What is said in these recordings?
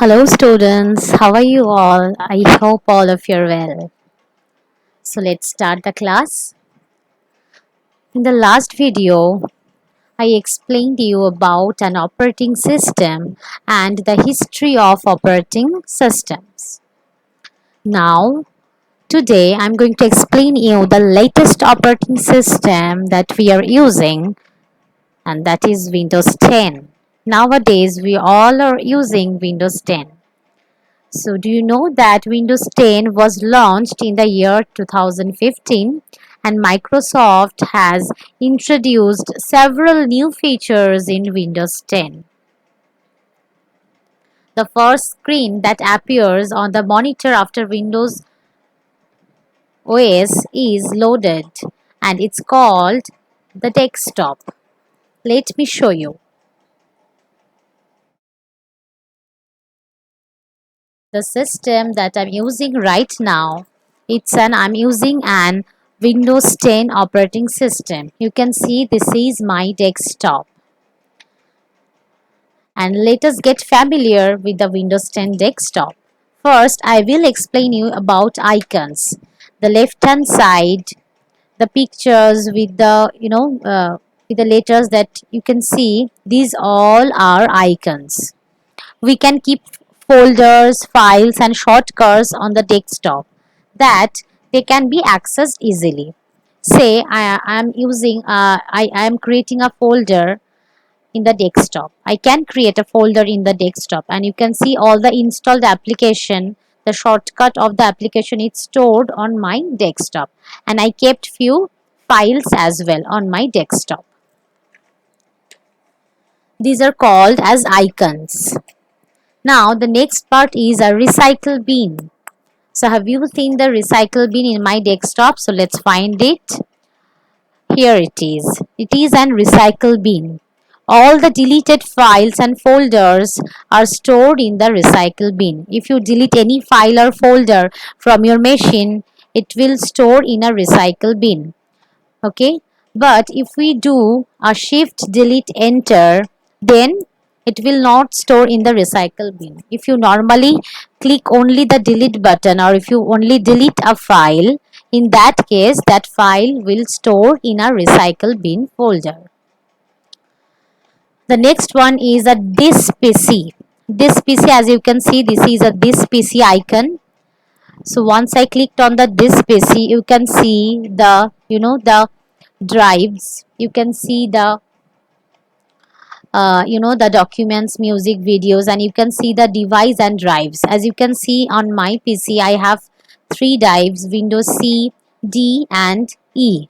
Hello students, how are you all? I hope all of you are well. So let's start the class. In the last video, I explained to you about an operating system and the history of operating systems. Now, today I'm going to explain you the latest operating system that we are using, and that is Windows 10. Nowadays, we all are using Windows 10. So, do you know that Windows 10 was launched in the year 2015 and Microsoft has introduced several new features in Windows 10? The first screen that appears on the monitor after Windows OS is loaded and it's called the desktop. Let me show you. The system that I'm using right now, I'm using an Windows 10 operating system. You can see this is my desktop. And let us get familiar with the Windows 10 desktop. First, I will explain you about icons. The left hand side, the pictures with with the letters that you can see, these all are icons. We can keep folders, files and shortcuts on the desktop that they can be accessed easily. Say I am creating a folder in the desktop. I can create a folder in the desktop and you can see all the installed application. The shortcut of the application is stored on my desktop, and I kept few files as well on my desktop. These are called as icons. Now the next part is a recycle bin. So have you seen the recycle bin in my desktop? So let's find it. Here it is. It is an recycle bin. All the deleted files and folders are stored in the recycle bin. If you delete any file or folder from your machine, it will store in a recycle bin. Okay, but if we do a shift delete enter, then it will not store in the recycle bin. If you normally click only the delete button, or if you only delete a file, in that case that file will store in a recycle bin folder. The next one is a this pc. This pc, as you can see, this is a this pc icon. So once I clicked on the this pc, you can see the drives. You can see the documents, music, videos, and you can see the device and drives. As you can see on my pc, I have three drives: Windows C, D and E.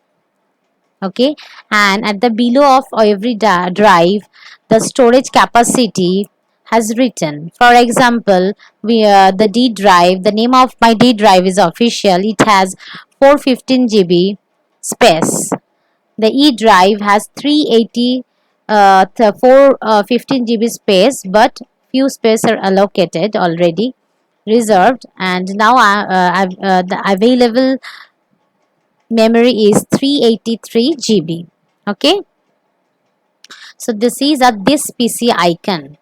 Okay, and at the below of every drive, the storage capacity has written. For example, the D drive, the name of my D drive is official. It has 415 GB space. The E drive has 380 415 GB space, but few space are allocated already, reserved, and now the available memory is 383 GB. Okay, so this is a this PC icon.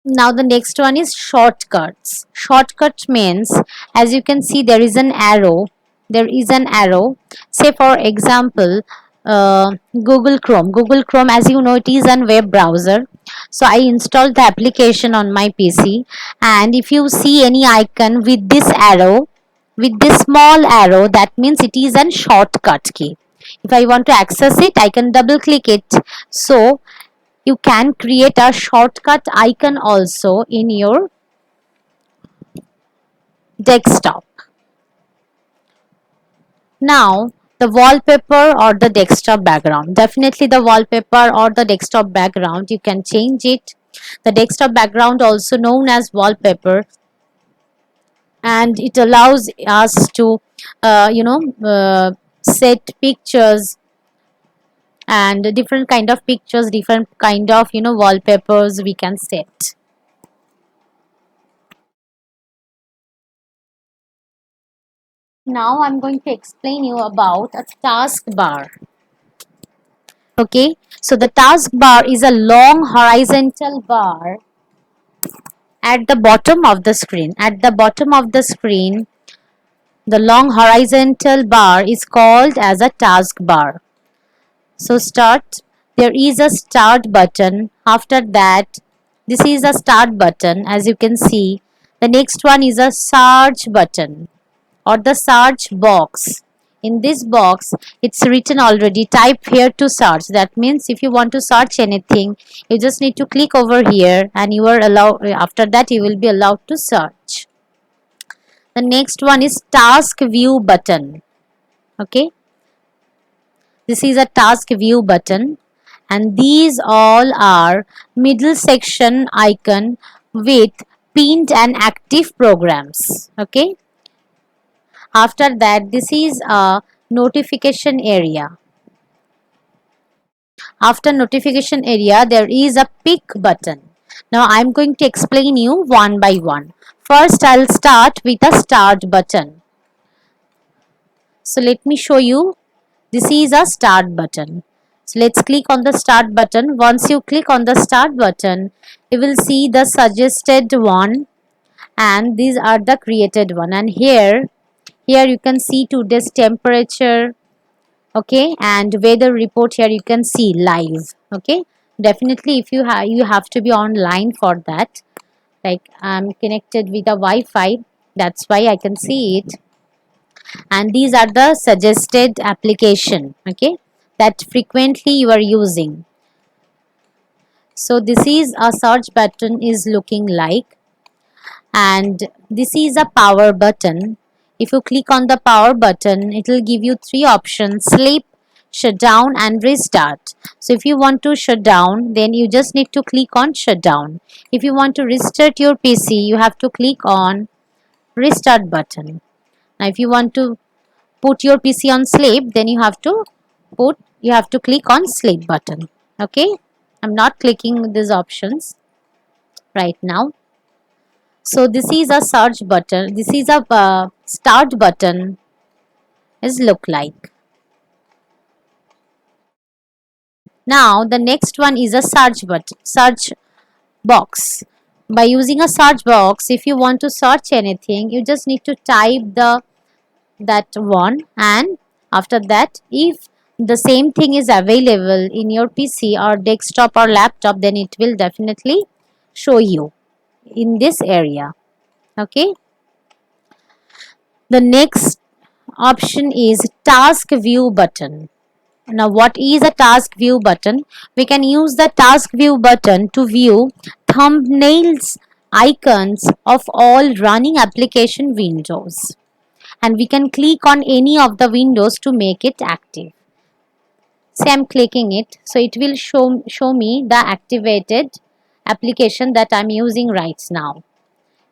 Now the next one is shortcuts. Shortcut means, as you can see, there is an arrow. There is an arrow. Say for example, Google Chrome. Google Chrome, as you know, it is a web browser. So I installed the application on my PC, and if you see any icon with this arrow, with this small arrow, that means it is a shortcut key. If I want to access it, I can double click it. So you can create a shortcut icon also in your desktop. Now the wallpaper or the desktop background, definitely the wallpaper or the desktop background, you can change it. The desktop background, also known as wallpaper, and it allows us to set pictures and different kind of pictures, different kind of wallpapers we can set. Now I'm going to explain you about a taskbar. Okay, so the taskbar is a long horizontal bar at the bottom of the screen. At the bottom of the screen, the long horizontal bar is called as a taskbar. So start, there is a start button. After that, this is a start button as you can see. The next one is a search button or the search box. In this box, it's written already type here to search. That means if you want to search anything, you just need to click over here and you are allowed, after that you will be allowed to search. The next one is task view button. Okay, this is a task view button and these all are middle section icon with pinned and active programs. Okay, after that this is a notification area. After notification area there is a pick button. Now I'm going to explain you one by one. First I'll start with a start button. So let me show you. This is a start button. So let's click on the start button. Once you click on the start button, you will see the suggested one and these are the created one. And here you can see today's temperature, okay, and weather report. Here you can see live. Okay, definitely if you have to be online for that. Like I'm connected with a Wi-Fi, that's why I can see it. And these are the suggested application, okay, that frequently you are using. So this is a search button is looking like, and this is a power button. If you click on the power button, it will give you three options: sleep, shut down and restart. So if you want to shut down, then you just need to click on shut down. If you want to restart your PC, you have to click on restart button. Now if you want to put your PC on sleep, then you have to click on sleep button. Okay, I'm not clicking these options right now. So this is a search button, this is a start button is look like. Now the next one is a search button, search box. By using a search box, if you want to search anything, you just need to type that one, and after that if the same thing is available in your PC or desktop or laptop, then it will definitely show you in this area. Okay, the next option is task view button. Now what is a task view button? We can use the task view button to view thumbnails icons of all running application windows, and we can click on any of the windows to make it active. Say I'm clicking it, so it will show me the activated application that I'm using right now.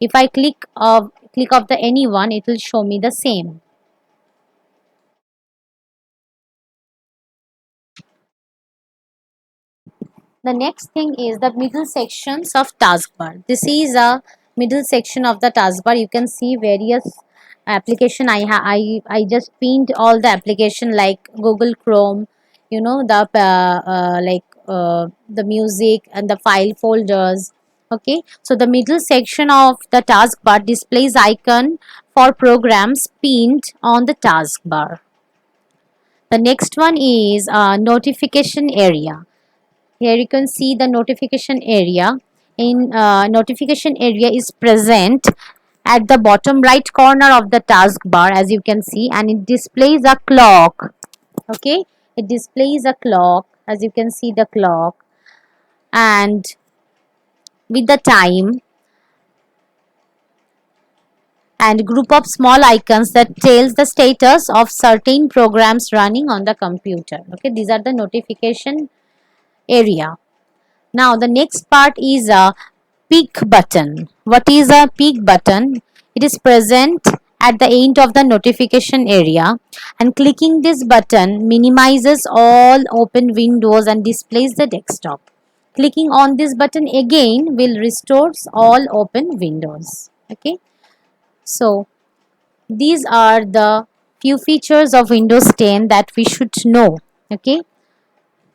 If I click of the any one, it will show me the same. The next thing is the middle sections of taskbar. This is a middle section of the taskbar. You can see various application. I just pinned all the application like Google Chrome, you know, the music and the file folders. Okay, so the middle section of the taskbar displays icon for programs pinned on the taskbar. The next one is notification area. Here you can see the notification area. In notification area is present at the bottom right corner of the taskbar as you can see, and it displays a clock. Okay, it displays a clock as you can see the clock, and with the time and group of small icons that tells the status of certain programs running on the computer. Okay, these are the notification area. Now the next part is a peak button. What is a peak button? It is present at the end of the notification area, and clicking this button minimizes all open windows and displays the desktop. Clicking on this button again will restore all open windows. Okay, so these are the few features of Windows 10 that we should know. Okay,